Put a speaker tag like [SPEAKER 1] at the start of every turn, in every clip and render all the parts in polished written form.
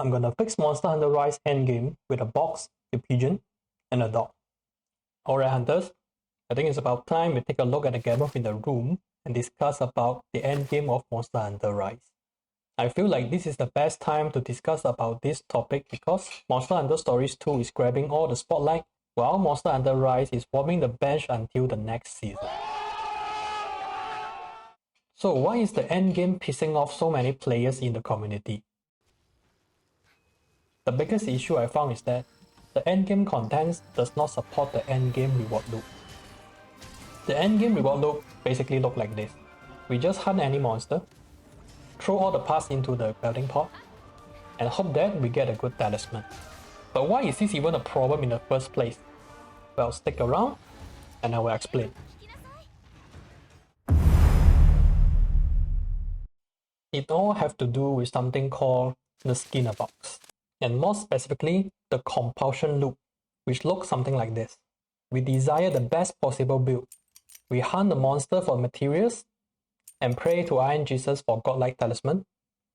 [SPEAKER 1] I'm gonna fix Monster Hunter Rise Endgame with a box, a pigeon, and a dog. Alright hunters, I think it's about time we take a look at the Gammoth in the room and discuss about the endgame of Monster Hunter Rise. I feel like this is the best time to discuss about this topic because Monster Hunter Stories 2 is grabbing all the spotlight while Monster Hunter Rise is warming the bench until the next season. So why is the endgame pissing off so many players in the community? The biggest issue I found is that the endgame contents does not support the endgame reward loop. The endgame reward loop basically look like this. We just hunt any monster, throw all the parts into the melting pot, and hope that we get a good talisman. But why is this even a problem in the first place? Well, stick around and I will explain. It all have to do with something called the Skinner box, and more specifically, the compulsion loop, which looks something like this. We desire the best possible build. We hunt the monster for materials and pray to Iron Jesus for godlike talisman.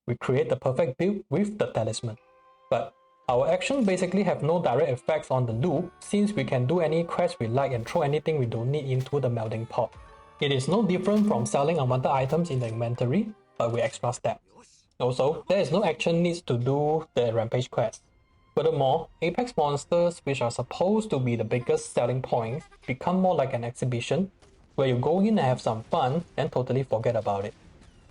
[SPEAKER 1] We create the perfect build with the talisman. But our actions basically have no direct effects on the loop since we can do any quest we like and throw anything we don't need into the melting pot. It is no different from selling unwanted items in the inventory, but with extra steps. Also, there is no action needs to do the Rampage Quest. Furthermore, Apex monsters, which are supposed to be the biggest selling points, become more like an exhibition, where you go in and have some fun and totally forget about it.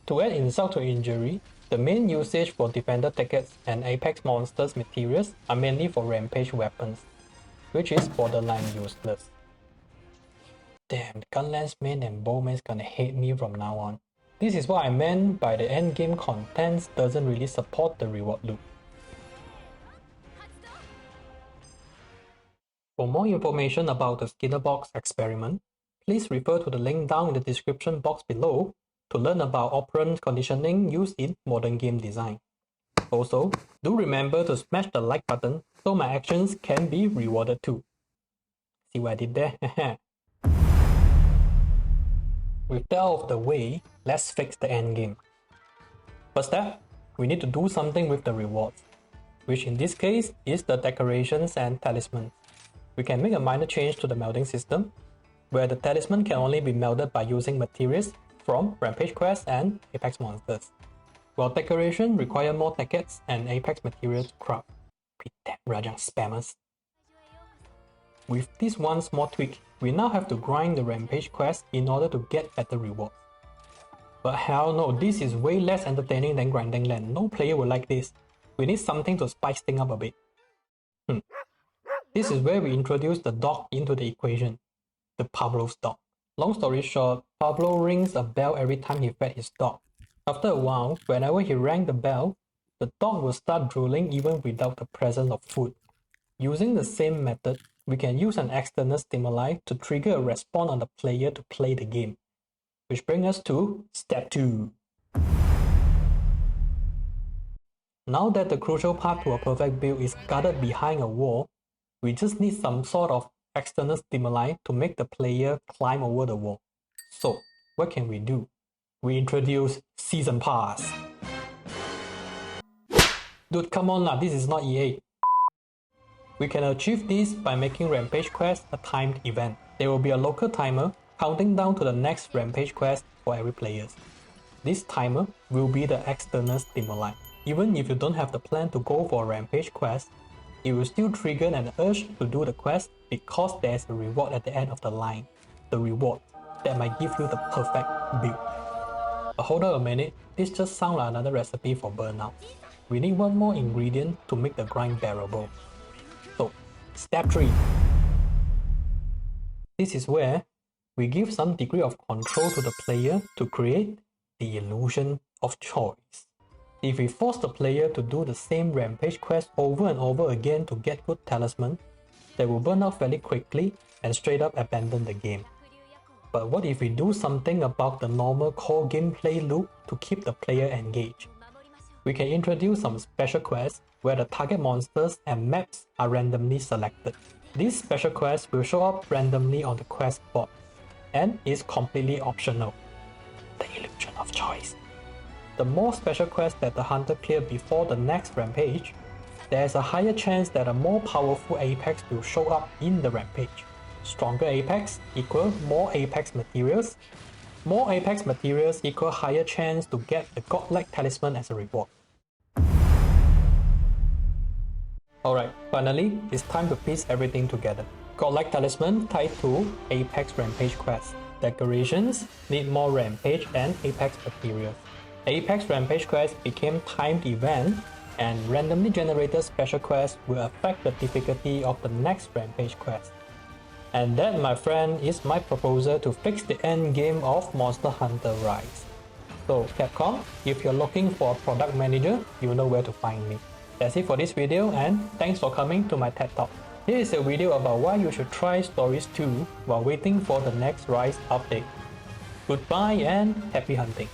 [SPEAKER 1] To add insult to injury, the main usage for Defender tickets and Apex monsters materials are mainly for Rampage weapons, which is borderline useless. Damn, Gunlance main and Bowman's gonna hate me from now on. This is what I meant by the endgame contents doesn't really support the reward loop. For more information about the Skinner box experiment, please refer to the link down in the description box below to learn about operant conditioning used in modern game design. Also, do remember to smash the like button so my actions can be rewarded too. See what I did there? With that out of the way, let's fix the endgame. First step, we need to do something with the rewards, which in this case is the decorations and talismans. We can make a minor change to the melding system, where the talisman can only be melded by using materials from Rampage Quest and Apex monsters, while decoration require more tickets and Apex materials to craft. Pretend Rajang spammers. With this one small tweak, we now have to grind the Rampage Quest in order to get better rewards. But hell no, this is way less entertaining than grinding land. No player will like this. We need something to spice things up a bit. This is where we introduce the dog into the equation. The Pavlov's dog. Long story short, Pavlov rings a bell every time he fed his dog. After a while, whenever he rang the bell, the dog will start drooling even without the presence of food. Using the same method, we can use an external stimuli to trigger a response on the player to play the game. Which brings us to step 2. Now that the crucial part to a perfect build is guarded behind a wall, we just need some sort of external stimuli to make the player climb over the wall. So, what can we do? We introduce Season Pass. Dude, come on lah, this is not EA. We can achieve this by making Rampage Quest a timed event. There will be a local timer counting down to the next Rampage Quest for every player. This timer will be the external stimuli. Even if you don't have the plan to go for a Rampage Quest, it will still trigger an urge to do the quest because there's a reward at the end of the line. The reward that might give you the perfect build. But hold on a minute, this just sounds like another recipe for burnout. We need one more ingredient to make the grind bearable. So, step 3. This is where we give some degree of control to the player to create the illusion of choice. If we force the player to do the same Rampage Quest over and over again to get good talisman, they will burn out fairly quickly and straight up abandon the game. But what if we do something about the normal core gameplay loop to keep the player engaged? We can introduce some special quests where the target monsters and maps are randomly selected. These special quests will show up randomly on the quest board and is completely optional. The illusion of choice. The more special quests that the hunter clear before the next rampage, there's a higher chance that a more powerful Apex will show up in the Rampage. Stronger Apex equal more Apex materials. More Apex materials equal higher chance to get the godlike talisman as a reward. Alright, finally, it's time to piece everything together. Godlike talisman tied to Apex Rampage Quest. Decorations need more Rampage and Apex materials. Apex Rampage Quest became timed event, and randomly generated special quests will affect the difficulty of the next Rampage Quest. And that, my friend, is my proposal to fix the endgame of Monster Hunter Rise. So Capcom, if you're looking for a product manager, you know where to find me. That's it for this video, and thanks for coming to my TED Talk. Here is a video about why you should try Stories 2 while waiting for the next Rise update. Goodbye and happy hunting.